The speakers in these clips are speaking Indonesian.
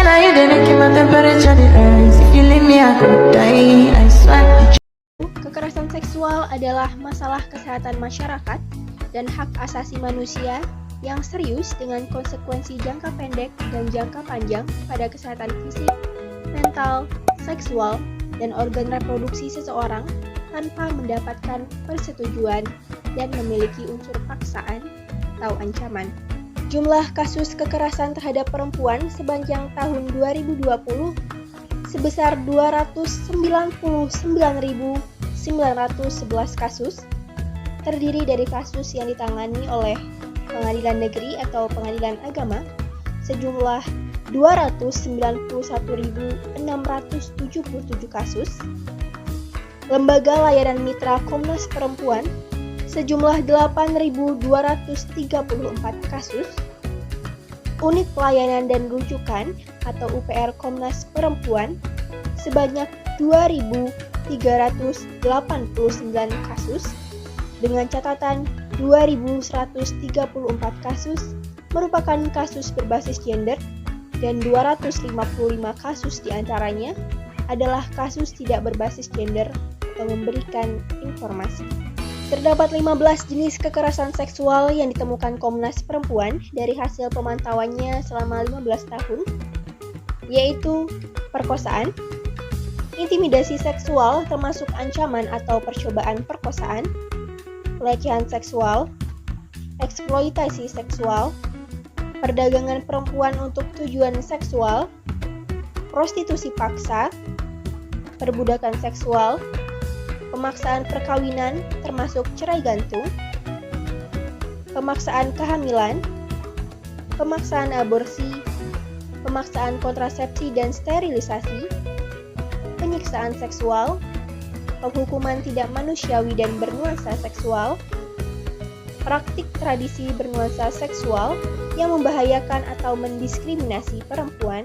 side, you didn't keep my temperature the rise. If you leave me, I could die. I swear. Kekerasan seksual adalah masalah kesehatan masyarakat dan hak asasi manusia yang serius dengan konsekuensi jangka pendek dan jangka panjang pada kesehatan fisik, mental, seksual, dan organ reproduksi seseorang tanpa mendapatkan persetujuan dan memiliki unsur paksaan atau ancaman. Jumlah kasus kekerasan terhadap perempuan sepanjang tahun 2020 sebesar 299.911 kasus, terdiri dari kasus yang ditangani oleh Pengadilan Negeri atau Pengadilan Agama sejumlah 291.677 kasus, Lembaga Layanan Mitra Komnas Perempuan sejumlah 8.234 kasus, Unit Pelayanan dan Rujukan atau UPR Komnas Perempuan sebanyak 2.389 kasus, dengan catatan 2.134 kasus merupakan kasus berbasis gender dan 255 kasus diantaranya adalah kasus tidak berbasis gender atau memberikan informasi. Terdapat 15 jenis kekerasan seksual yang ditemukan Komnas Perempuan dari hasil pemantauannya selama 15 tahun, yaitu perkosaan, intimidasi seksual termasuk ancaman atau percobaan perkosaan, pelecehan seksual, eksploitasi seksual, perdagangan perempuan untuk tujuan seksual, prostitusi paksa, perbudakan seksual, pemaksaan perkawinan termasuk cerai gantung, pemaksaan kehamilan, pemaksaan aborsi, pemaksaan kontrasepsi dan sterilisasi, penyiksaan seksual, penghukuman tidak manusiawi dan bernuansa seksual, praktik tradisi bernuansa seksual yang membahayakan atau mendiskriminasi perempuan,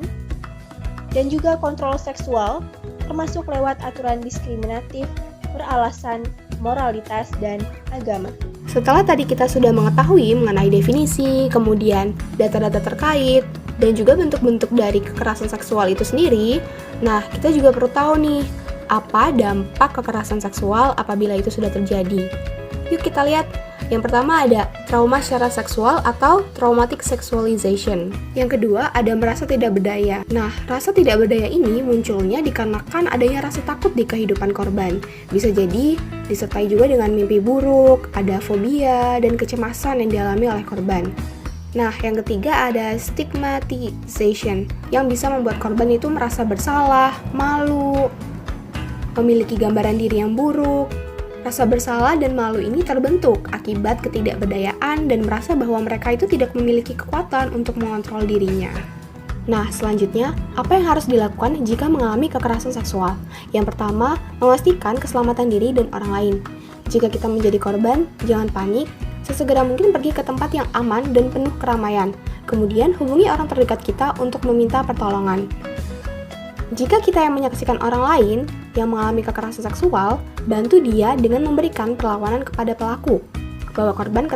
dan juga kontrol seksual, termasuk lewat aturan diskriminatif beralasan moralitas dan agama. Setelah tadi kita sudah mengetahui mengenai definisi, kemudian data-data terkait, dan juga bentuk-bentuk dari kekerasan seksual itu sendiri, nah kita juga perlu tahu nih, apa dampak kekerasan seksual apabila itu sudah terjadi. Yuk kita lihat. Yang pertama ada trauma secara seksual atau traumatic sexualization. Yang kedua ada merasa tidak berdaya. Nah, rasa tidak berdaya ini munculnya dikarenakan adanya rasa takut di kehidupan korban. Bisa jadi disertai juga dengan mimpi buruk, ada fobia, dan kecemasan yang dialami oleh korban. Nah, yang ketiga ada stigmatization, yang bisa membuat korban itu merasa bersalah, malu, memiliki gambaran diri yang buruk. Rasa bersalah dan malu ini terbentuk akibat ketidakberdayaan dan merasa bahwa mereka itu tidak memiliki kekuatan untuk mengontrol dirinya. Nah, selanjutnya, apa yang harus dilakukan jika mengalami kekerasan seksual? Yang pertama, memastikan keselamatan diri dan orang lain. Jika kita menjadi korban, jangan panik, sesegera mungkin pergi ke tempat yang aman dan penuh keramaian. Kemudian, hubungi orang terdekat kita untuk meminta pertolongan. Jika kita yang menyaksikan orang lain yang mengalami kekerasan seksual, bantu dia dengan memberikan perlawanan kepada pelaku. Bawa korban ke